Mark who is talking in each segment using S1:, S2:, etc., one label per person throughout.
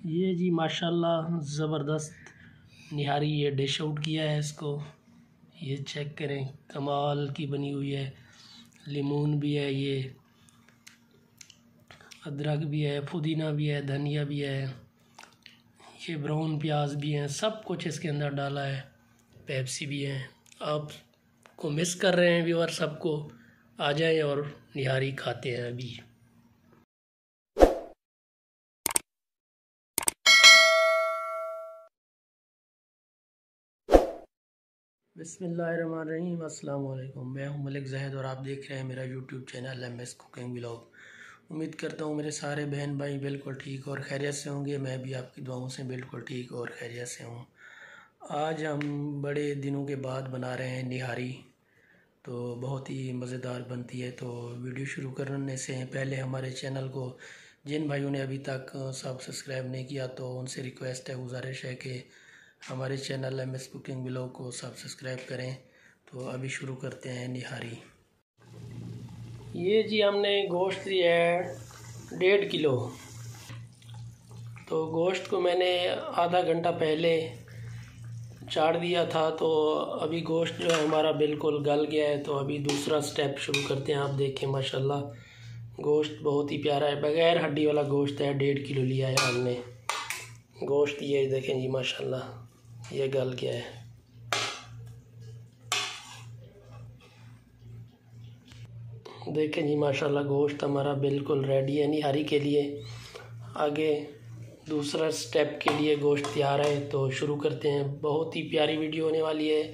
S1: ये जी माशाल्लाह ज़बरदस्त निहारी ये डिश आउट किया है इसको। ये चेक करें, कमाल की बनी हुई है। लीमून भी है, ये अदरक भी है, पुदीना भी है, धनिया भी है, ये ब्राउन प्याज भी हैं, सब कुछ इसके अंदर डाला है। पेप्सी भी है। आपको मिस कर रहे हैं व्यूअर, सबको आ जाएं और निहारी खाते हैं अभी। बिस्मिल्लाहिर्रहमानिर्रहीम, अस्सलाम वालेकुम। मैं हूं मलिक जहद और आप देख रहे हैं मेरा YouTube channel MS cooking vlog. उम्मीद करता हूं मेरे सारे बहन भाई बिल्कुल ठीक और खैरियत से होंगे। मैं भी आपकी दुआओं से बिल्कुल ठीक और खैरियत से हूं। आज हम बड़े दिनों के बाद बना रहे हैं निहारी, तो बहुत ही मज़ेदार बनती है। तो वीडियो शुरू करने से पहले हमारे चैनल को जिन भाइयों ने अभी तक सब्सक्राइब नहीं किया तो उनसे रिक्वेस्ट है, गुजारिश है कि हमारे चैनल MS कुकिंग व्लॉग को सब्सक्राइब करें। तो अभी शुरू करते हैं निहारी। ये जी हमने गोश्त लिया है 1.5 किलो। तो गोश्त को मैंने आधा घंटा पहले चाड़ दिया था, तो अभी गोश्त जो है हमारा बिल्कुल गल गया है। तो अभी दूसरा स्टेप शुरू करते हैं। आप देखें माशाल्लाह गोश्त बहुत ही प्यारा है, बग़ैर हड्डी वाला गोश्त है। 1.5 किलो लिया है हमने गोश्त। ये देखें जी माशाल्लाह ये गल गया है। देखें जी माशाल्लाह गोश्त हमारा बिल्कुल रेडी है निहारी के लिए। आगे दूसरा स्टेप के लिए गोश्त तैयार है, तो शुरू करते हैं। बहुत ही प्यारी वीडियो होने वाली है।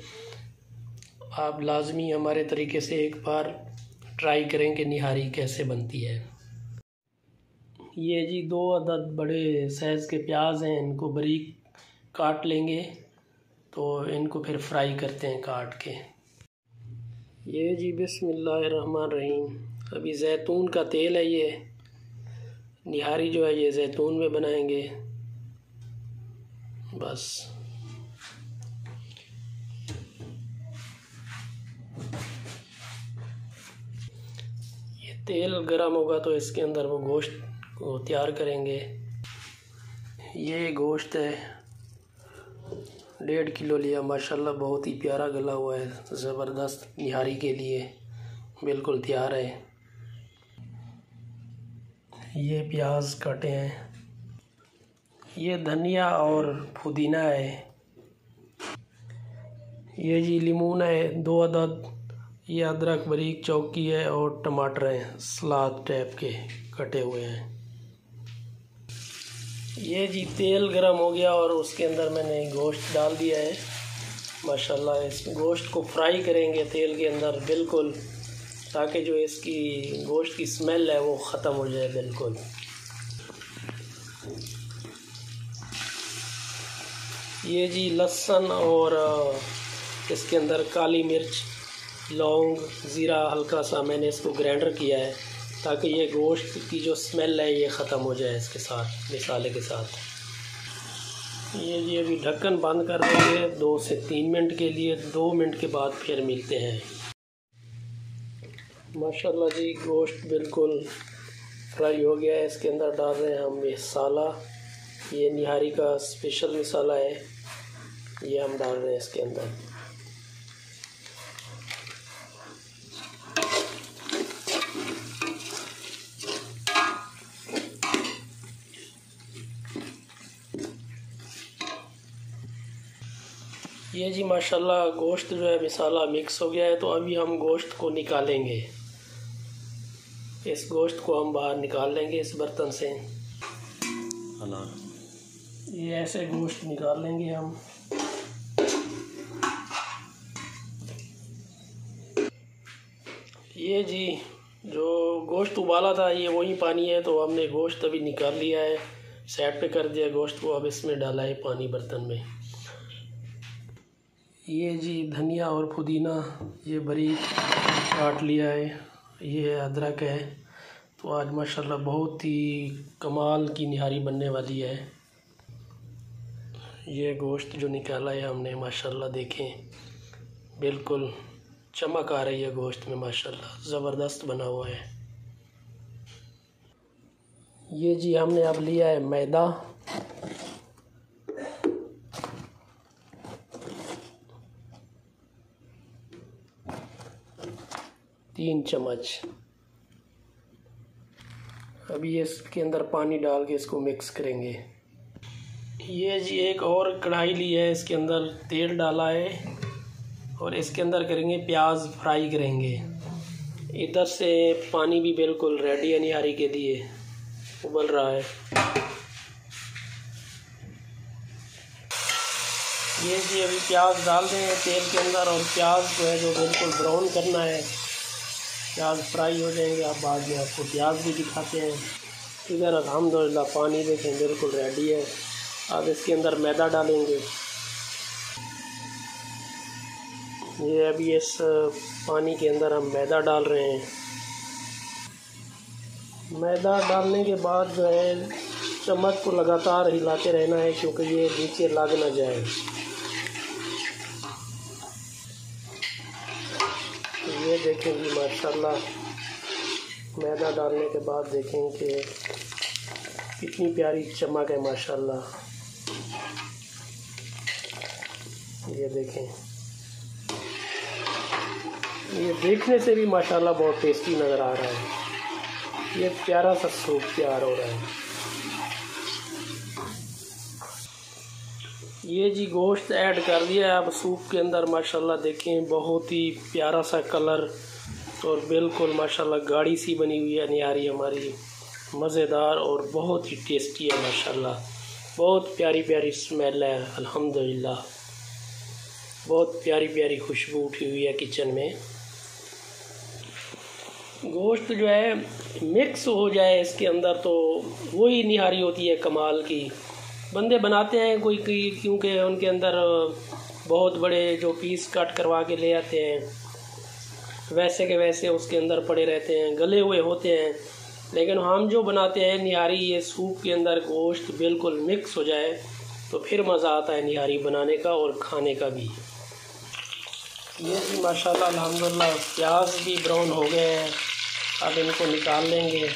S1: आप लाजमी हमारे तरीके से एक बार ट्राई करें कि निहारी कैसे बनती है। ये जी 2 अदद बड़े साइज़ के प्याज हैं, इनको बारीक काट लेंगे। तो इनको फिर फ्राई करते हैं काट के। ये जी बिस्मिल्लाहिर्रहमानिर्रहीम, अभी जैतून का तेल है। ये निहारी जो है ये जैतून में बनाएंगे। बस ये तेल गरम होगा तो इसके अंदर वो गोश्त को तैयार करेंगे। ये गोश्त है 1.5 किलो लिया, माशाल्लाह बहुत ही प्यारा गला हुआ है। ज़बरदस्त निहारी के लिए बिल्कुल तैयार है। ये प्याज काटे हैं, ये धनिया और पुदीना है। ये जी लीमून है 2 अदद, ये अदरक बारीक चौकी है और टमाटर हैं सलाद टाइप के कटे हुए हैं। ये जी तेल गरम हो गया और उसके अंदर मैंने गोश्त डाल दिया है। माशाल्लाह इस गोश्त को फ्राई करेंगे तेल के अंदर बिल्कुल, ताकि जो इसकी गोश्त की स्मेल है वो ख़त्म हो जाए बिल्कुल। ये जी लहसुन और इसके अंदर काली मिर्च, लौंग, ज़ीरा हल्का सा मैंने इसको ग्राइंडर किया है, ताकि ये गोश्त की जो स्मेल है ये ख़त्म हो जाए इसके साथ, मसाले के साथ। ये अभी ढक्कन बंद कर देंगे 2 से 3 मिनट के लिए। 2 मिनट के बाद फिर मिलते हैं। माशाल्लाह जी गोश्त बिल्कुल फ्राई हो गया है। इसके अंदर डाल रहे हैं हम मसाला, ये निहारी का स्पेशल मसाला है, ये हम डाल रहे हैं इसके अंदर। ये जी माशाल्लाह गोश्त जो है मसाला मिक्स हो गया है। तो अभी हम गोश्त को निकालेंगे। इस गोश्त को हम बाहर निकाल लेंगे इस बर्तन से। ये ऐसे गोश्त निकाल लेंगे हम। ये जी जो गोश्त उबाला था ये वही पानी है, तो हमने गोश्त अभी निकाल लिया है, साइड पे कर दिया गोश्त को। अब इसमें डाला है पानी बर्तन में। ये जी धनिया और पुदीना ये बारीक काट लिया है, ये अदरक है। तो आज माशाल्लाह बहुत ही कमाल की निहारी बनने वाली है। ये गोश्त जो निकाला है हमने माशाल्लाह देखें बिल्कुल चमक आ रही है गोश्त में, माशाल्लाह ज़बरदस्त बना हुआ है। ये जी हमने अब लिया है मैदा, 3 चम्मच। अभी इसके अंदर पानी डाल के इसको मिक्स करेंगे। ये जी एक और कढ़ाई ली है, इसके अंदर तेल डाला है और इसके अंदर करेंगे प्याज फ्राई करेंगे। इधर से पानी भी बिल्कुल रेडी है निहारी के लिए, उबल रहा है। ये जी अभी प्याज डाल रहे हैं तेल के अंदर और प्याज जो है जो बिल्कुल ब्राउन करना है। प्याज फ्राई हो जाएंगे, आप बाद में आपको प्याज भी दिखाते हैं। इधर अल्हम्दुलिल्लाह पानी देखें बिल्कुल रेडी है। अब इसके अंदर मैदा डालेंगे। ये अभी इस पानी के अंदर हम मैदा डाल रहे हैं। मैदा डालने के बाद जो है चम्मच को लगातार हिलाते रहना है क्योंकि ये नीचे लग ना जाए। तो ये देखें जी माशाल्लाह मैदा डालने के बाद देखें कि कितनी प्यारी चमक है माशाल्लाह। ये देखें, ये देखने से भी माशाल्लाह बहुत टेस्टी नज़र आ रहा है। ये प्यारा सा सूप तैयार हो रहा है। ये जी गोश्त ऐड कर दिया है अब सूप के अंदर। माशाल्लाह देखें बहुत ही प्यारा सा कलर और बिल्कुल माशाल्लाह गाढ़ी सी बनी हुई है निहारी हमारी, मज़ेदार और बहुत ही टेस्टी है माशाल्लाह। बहुत प्यारी प्यारी स्मेल है अल्हम्दुलिल्लाह। बहुत प्यारी प्यारी खुशबू उठी हुई है किचन में। गोश्त जो है मिक्स हो जाए इसके अंदर तो वही निहारी होती है कमाल की। बंदे बनाते हैं कोई क्योंकि उनके अंदर बहुत बड़े जो पीस कट करवा के ले आते हैं, वैसे के वैसे उसके अंदर पड़े रहते हैं, गले हुए होते हैं। लेकिन हम जो बनाते हैं निहारी, ये सूप के अंदर गोश्त बिल्कुल मिक्स हो जाए तो फिर मज़ा आता है निहारी बनाने का और खाने का भी। ये भी माशाल्लाह अल्हम्दुलिल्लाह प्याज भी ब्राउन हो गए हैं। अब इनको निकाल लेंगे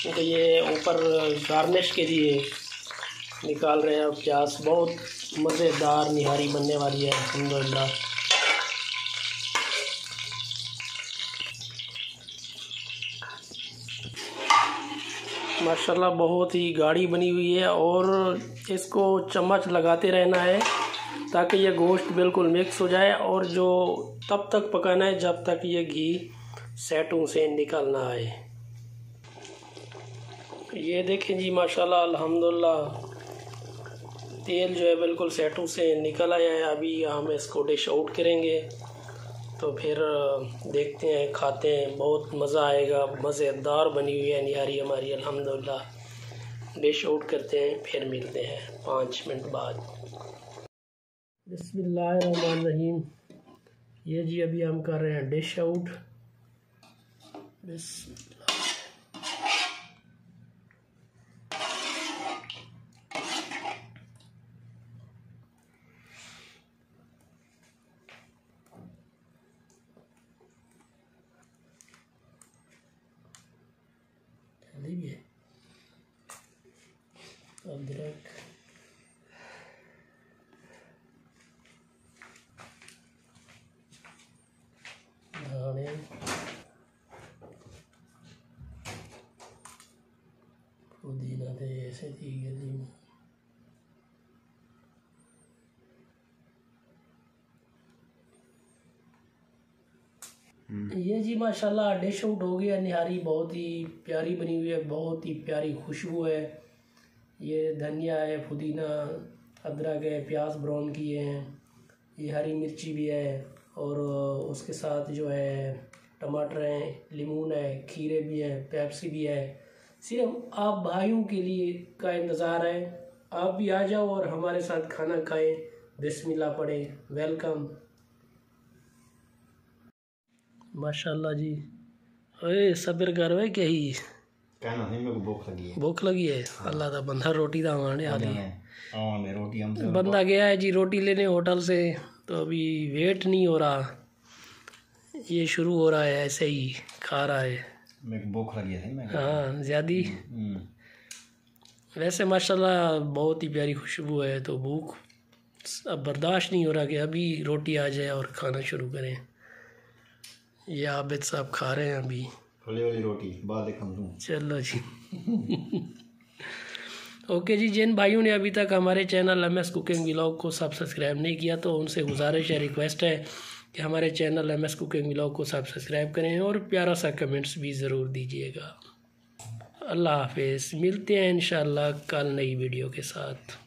S1: क्योंकि ये ऊपर गार्निश के लिए निकाल रहे हैं। अब प्याज बहुत मज़ेदार निहारी बनने वाली है अल्हम्दुलिल्लाह। माशाल्लाह बहुत ही गाढ़ी बनी हुई है और इसको चम्मच लगाते रहना है ताकि ये गोश्त बिल्कुल मिक्स हो जाए। और जो तब तक पकाना है जब तक ये घी सेटों से निकल ना आए। ये देखें जी माशाल्लाह अल्हम्दुलिल्लाह तेल जो है बिल्कुल सेटों से निकल आया है। अभी हम इसको डिश आउट करेंगे तो फिर देखते हैं, खाते हैं, बहुत मज़ा आएगा। मज़ेदार बनी हुई है निहारी हमारी अल्हम्दुलिल्लाह। डिश आउट करते हैं, फिर मिलते हैं 5 मिनट बाद। बिस्मिल्लाहिर्रहमानिर्रहीम। ये जी अभी हम कर रहे हैं डिश आउट। अदरक, धाने, पुदीना थे ऐसे थी गली में। ये जी माशाल्लाह डिश आउट हो गया निहारी। बहुत ही प्यारी बनी हुई है, बहुत ही प्यारी खुशबू है। ये धनिया है, पुदीना, अदरक है, प्याज ब्राउन किए हैं, ये हरी मिर्ची भी है और उसके साथ जो है टमाटर हैं, लीमून है, खीरे भी हैं, पेप्सी भी है। सिर्फ आप भाइयों के लिए का इंतज़ार है। आप भी आ जाओ और हमारे साथ खाना खाएं, बिस्मिल्लाह पढ़ें। वेलकम। माशाल्लाह जी। ओए सब्र कर वे क्या ही
S2: कहना नहीं, मेरे को भूख लगी है।
S1: भूख लगी है। अल्लाह दा बंदा रोटी दा आने आ रही है।
S2: मैं रोटी हमसे
S1: बंदा गया है जी रोटी लेने होटल से, तो अभी वेट नहीं हो रहा, ये शुरू हो रहा है, ऐसे ही खा रहा है।
S2: मेरे को भूख लगी है।
S1: हाँ ज़्यादा। वैसे माशाल्लाह बहुत ही प्यारी खुशबू है, तो भूख अब बर्दाश्त नहीं हो रहा कि अभी रोटी आ जाए और खाना शुरू करें। ये आबिद साहब खा रहे हैं अभी
S2: फली वाली रोटी बाद देखा दूँ।
S1: चलो जी। ओके जी, जिन भाइयों ने अभी तक हमारे चैनल MS कुकिंग व्लॉग को सब्सक्राइब नहीं किया तो उनसे गुजारिश है, रिक्वेस्ट है कि हमारे चैनल MS कुकिंग व्लॉग को सब्सक्राइब करें और प्यारा सा कमेंट्स भी ज़रूर दीजिएगा। अल्लाह हाफिज़, मिलते हैं इंशाल्लाह कल नई वीडियो के साथ।